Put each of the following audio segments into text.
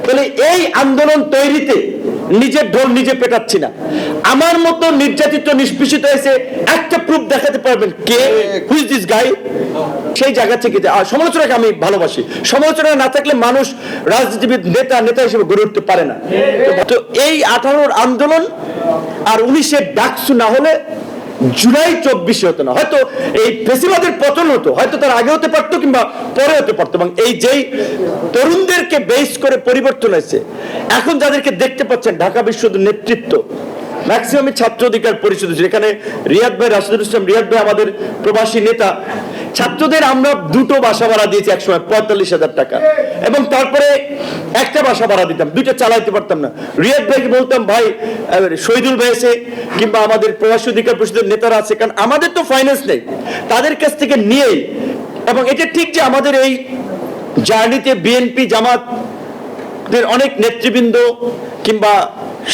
তাহলে এই আন্দোলন তৈরিতে নিজের ঢোল নিজে পেটাচ্ছি না। আমার মতো নির্যাতিত নিষ্পেষিত হয়েছে একটা প্রুফ দেখাতে পারবেন কে, হু ইজ দিস গাই? সেই জায়গা থেকে সমালোচনাকে আমি ভালোবাসি। সমালোচনা না থাকলে মানুষ রাজনীতিবিদ নেতা হিসেবে গড়ে উঠতে পারে না। তো এই 18 আন্দোলন আর 19-এর ডাকসু না হলে জুলাই 24 হতো না, হয়তো এই ফেসিবাদের পতন হতো, হয়তো তার আগে হতে পারতো কিংবা পরে হতে পারতো। এবং এই যেই তরুণদেরকে বেস করে পরিবর্তন হয়েছে, এখন যাদেরকে দেখতে পাচ্ছেন ঢাকা বিশ্ববিদ্যালয়ের নেতৃত্ব ম্যাক্সিমাম ছাত্র অধিকার পরিষদ, যেখানে রিয়াদ ভাই, রাশিদুল ইসলাম রিয়াদ ভাই আমাদের প্রবাসী নেতা। ছাত্রদের আমরা 2টো বাসা ভাড়া দিয়েছি একসময় 45,000 টাকা, এবং তারপরে একটা বাসা ভাড়া দিতাম, 2টা চালাইতে পারতাম না। রিয়াদ ভাইকে বলতাম, ভাই শহীদুল ভাই আছে কিংবা আমাদের প্রবাসী অধিকার পরিষদের নেতারা আছে, কারণ আমাদের তো ফাইন্যান্স নেই, তাদের কাছ থেকে নিয়েই। এবং এটা ঠিক যে আমাদের এই জার্নিতে বিএনপি জামাতের অনেক নেতৃবৃন্দ কিংবা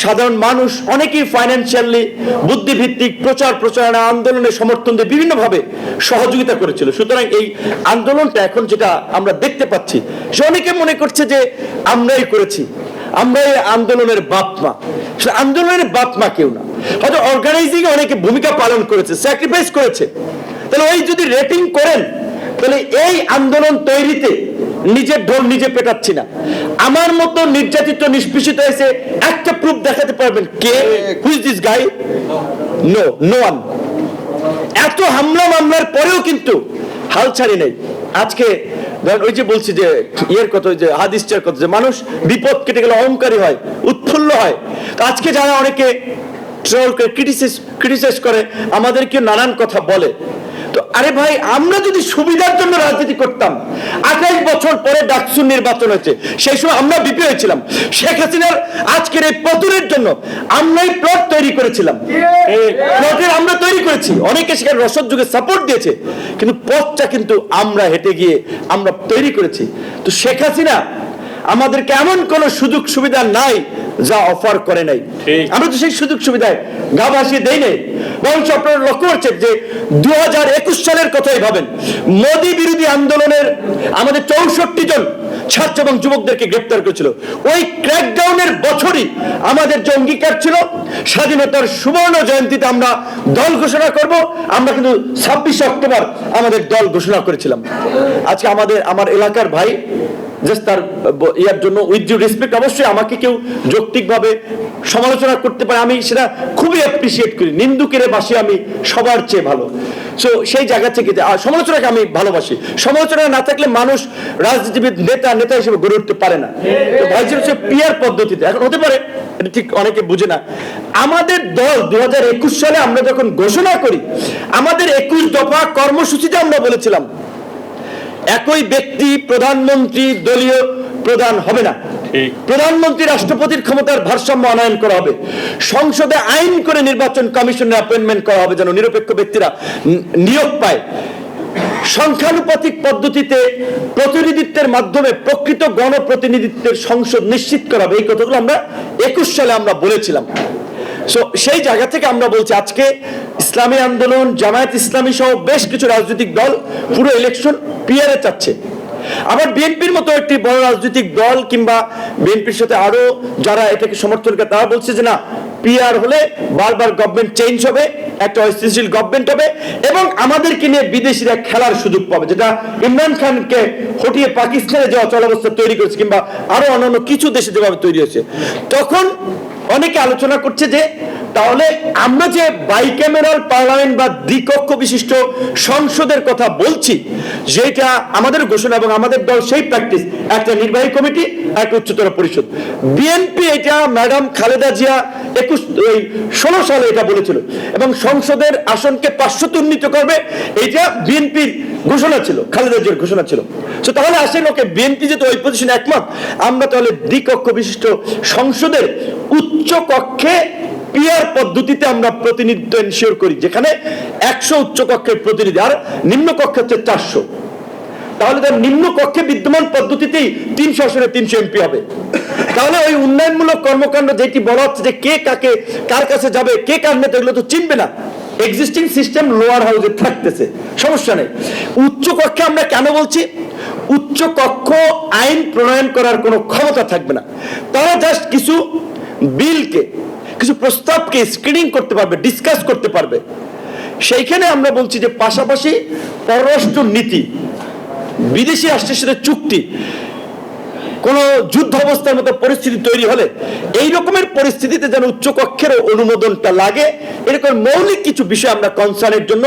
সাধারণ মানুষ অনেকেই ফাইন্যান্সিয়ালি বুদ্ধিভিত্তিক প্রচারণা আন্দোলনে সমর্থন দিয়ে বিভিন্নভাবে সহযোগিতা করেছিল। সুতরাং এই আন্দোলনটা এখন যেটা আমরা দেখতে পাচ্ছি, সে অনেকে মনে করছে যে আমরাই করেছি, আমরা এই আন্দোলনের বাপ মা। আন্দোলনের বাপ মা কেউ না, হয়তো অর্গানাইজিং অনেকে ভূমিকা পালন করেছে, স্যাক্রিফাইস করেছে। তাহলে ওই যদি রেটিং করেন, তাহলে এই আন্দোলন তৈরিতে নিজের ঢোল নিজে পেটাচ্ছি না। আমার মতো নির্যাতিত নিষ্পেষিত হয়েছে একটা প্রুফ দেখাতে পারবেন কে, who is this guy? No one. এত হামলা মামলার পরেও কিন্তু হাল ছাড়ি নাই। আজকে ওই যে বলছি যে কথা, যে হাদিসটার কথা, যে মানুষ বিপদ কেটে গেলে অহংকারী হয়, উৎফুল্ল হয়। আজকে যারা অনেকে ট্রল করে, ক্রিটিসাইজ করে, আমাদেরকে নানান কথা বলে, তো আরে ভাই, আমরা যদি সুবিধার জন্য রাজনীতি করতাম, 28 বছর পরে ডাকসু নির্বাচন হয়েছে, সেই সময় আমরা বিপি হয়েছিলাম। শেখ হাসিনার আজকের এই পতনের জন্য আমরাই প্লট তৈরি করেছিলাম, প্লটের আমরা তৈরি করেছি, অনেকে সেখানে রসদ যুগে সাপোর্ট দিয়েছে, কিন্তু পথটা কিন্তু আমরা হেঁটে গিয়ে আমরা তৈরি করেছি। তো শেখ হাসিনা আমাদেরকে এমন কোন সুযোগ সুবিধা নাই যা অফার করে নাই। আমরা তো সেই সুযোগ সুবিধায় গা ভাসিয়ে দেই নাই। বরঞ্চ আপনারা লক্ষ্য করছেন যে 2021 সালের কথাই ভাবেন, মোদী বিরোধী আন্দোলনের আমাদের 64 জন ছাত্র এবং যুবকদেরকে গ্রেপ্তার করেছিল। ওই ক্র্যাকডাউনের বছরই আমাদের যে অঙ্গীকার ছিল, স্বাধীনতার সুবর্ণ জয়ন্তীতে আমরা দল ঘোষণা করব, আমরা কিন্তু 26 অক্টোবর আমাদের দল ঘোষণা করেছিলাম। আজকে আমার এলাকার ভাই, জাস্ট তার ইয়ার জন্য উইথ ডিউ রেসপেক্ট, অবশ্যই আমাকে কেউ যৌক্তিকভাবে সমালোচনা করতে পারে, আমি সেটা খুবই অ্যাপ্রিসিয়েট করি। নিন্দুকের বাসি আমি সবার চেয়ে ভালো। সো সেই জায়গা থেকে সমালোচনাকে আমি ভালোবাসি। সমালোচনা না থাকলে মানুষ রাজনীতিবিদ নেতা হিসেবে গড়ে উঠতে পারে না। তো ভাইজান হচ্ছে পিয়ার পদ্ধতিতে, এখন হতে পারে এটা ঠিক অনেকে বুঝে না। আমাদের দল 2021 সালে আমরা যখন ঘোষণা করি, আমাদের 21 দফা কর্মসূচিতে আমরা বলেছিলাম একই ব্যক্তি প্রধানমন্ত্রী দলীয় প্রধান হবে না, প্রধানমন্ত্রী রাষ্ট্রপতির ক্ষমতার ভারসাম্য আনয়ন করা হবে, সংসদে আইন করে নির্বাচন কমিশনের অ্যাপয়েন্টমেন্ট করা হবে যেন নিরপেক্ষ ব্যক্তিরা নিয়োগ পায়, সংখ্যানুপাতিক পদ্ধতিতে প্রতিনিধিত্বের মাধ্যমে প্রকৃত গণপ্রতিনিধিত্বের সংসদ নিশ্চিত করা হবে। এই কথাগুলো আমরা 21 সালে আমরা বলেছিলাম। সেই জায়গা থেকে আমরা বলছি, আজকে ইসলামী আন্দোলন, জামায়াত ইসলামী সহ বেশ কিছু রাজনৈতিক দল পুরো ইলেকশন পিয়ারে চাচ্ছে। আবার বিএনপির মতো একটি বড় রাজনৈতিক দল কিংবা বিএনপির সাথে আরো যারা এটাকে সমর্থন করে, তারা বলছে যে না, পিআর হলে বারবার গভর্নমেন্ট চেঞ্জ হবে, একটা অস্থিতিশীল গভর্নমেন্ট হবে এবং আমাদেরকে নিয়ে বিদেশিরা খেলার সুযোগ পাবে, যেটা ইমরান খানকে হটিয়ে পাকিস্তানে যাওয়া চলাবস্থা তৈরি করেছে কিংবা আরো অন্যান্য কিছু দেশে যেভাবে তৈরি হয়েছে। তখন অনেকে আলোচনা করছে যে তাহলে আমরা যে বাইক্যামেরাল পার্লামেন্ট বা দ্বিকক্ষ বিশিষ্ট সংসদের কথা বলছি, যেটা আমাদের ঘোষণা এবং আমাদের দল সেই প্র্যাকটিস, একটা নির্বাহী কমিটি, একটা উচ্চতর পরিষদ। বিএনপি এটা ম্যাডাম খালেদা জিয়া 16 সালে এটা বলেছিল এবং সংসদের আসনকে 500 উন্নীত করবে, এটা বিএনপির ঘোষণা ছিল, খালেদা জিয়ার ঘোষণা ছিল। তাহলে আসেন, ওকে বিএনপি যেহেতু ওই পজিশনে একমত, আমরা তাহলে দ্বিকক্ষ বিশিষ্ট সংসদের উচ্চ কক্ষে পিয়ার পদ্ধতিতে আমরা প্রতিনিধিত্ব এনশিওর করি, যেখানে 100 উচ্চ কক্ষের প্রতিনিধি আর নিম্ন কক্ষে হচ্ছে 400। তাহলে তার নিম্ন কক্ষে বিদ্যমান পদ্ধতিতেই 300 আসনে 300 এমপি হবে। তাহলে ওই উন্নয়নমূলক কর্মকাণ্ড যেটি বলা হচ্ছে যে কে কাকে কার কাছে যাবে, কে কার নেতা, এগুলো তো চিনবে না। এক্সিস্টিং সিস্টেম লোয়ার হাউসে থাকতেছে, সমস্যা নেই। উচ্চ কক্ষে আমরা কেন বলছি? উচ্চ কক্ষ আইন প্রণয়ন করার কোনো ক্ষমতা থাকবে না, তারা জাস্ট কিছু বিলকে, কিছু প্রস্তাবকে স্ক্রিনিং করতে পারবে, ডিসকাস করতে পারবে। সেইখানে আমরা বলছি যে পাশাপাশি পররাষ্ট্র নীতি, বিদেশি রাষ্ট্রের সাথে চুক্তি, কোন যুদ্ধ অবস্থার মতো পরিস্থিতি তৈরি হলে এই রকমের পরিস্থিতিতে যেন উচ্চকক্ষের অনুমোদনটা লাগে, এরকম মৌলিক কিছু বিষয় আমরা কনসার্নের জন্য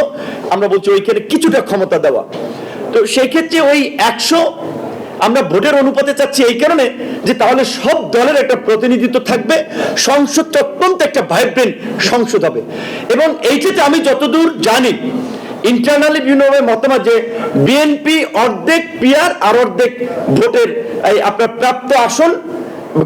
আমরা বলছি ওইখানে কিছুটা ক্ষমতা দেওয়া। তো সেই ক্ষেত্রে ওই 100 আমরা ভোটের অনুপাতে চাচ্ছি এই কারণে যে তাহলে সব দলের একটা প্রতিনিধিত্ব থাকবে, সংসদটা অত্যন্ত একটা ভাইব্রেন্ট সংসদ হবে। এবং এইটাতে আমি যতদূর জানি ইন্টারনালি বিভিন্নভাবে মতামত যে বিএনপি অর্ধেক পিয়ার আর অর্ধেক ভোটের আপনার প্রাপ্ত আসন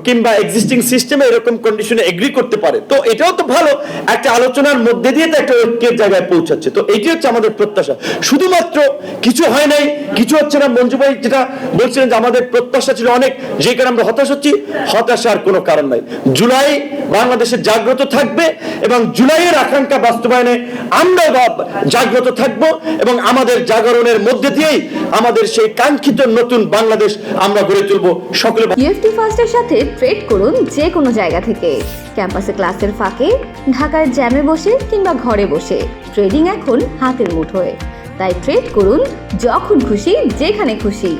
কিংবা এক্সিস্টিং সিস্টেমে এরকম কন্ডিশনে এগ্রি করতে পারে। তো এটাও তো ভালো, একটা আলোচনার মধ্যে দিয়ে তো একটা ঐক্যের জায়গায় পৌঁছাচ্ছে। তো এইটি হচ্ছে আমাদের প্রত্যাশা। শুধুমাত্র কিছু হয় নাই, কিছু হচ্ছে না, মঞ্জু ভাই যেটা বলছিলেন যে আমাদের প্রত্যাশা ছিল অনেক, যে কারণে আমরা হতাশ হচ্ছি, হতাশার কোনো কারণ নাই। জুলাই বাংলাদেশে জাগ্রত থাকবে এবং জুলাইয়ের আকাঙ্ক্ষা বাস্তবায়নে আমরা জাগ্রত থাকব এবং আমাদের জাগরণের মধ্যে দিয়েই আমাদের সেই কাঙ্ক্ষিত নতুন বাংলাদেশ আমরা গড়ে তুলব। সকলে ইএফটি ফার্স্টের সাথে ট্রেড করুন যে কোনো জায়গা থেকে, ক্যাম্পাসে ক্লাসের ফাঁকে, ঢাকার জ্যামে বসে কিংবা ঘরে বসে। ট্রেডিং এখন হাতের মুঠোয়, তাই ট্রেড করুন যখন খুশি, যেখানে খুশি।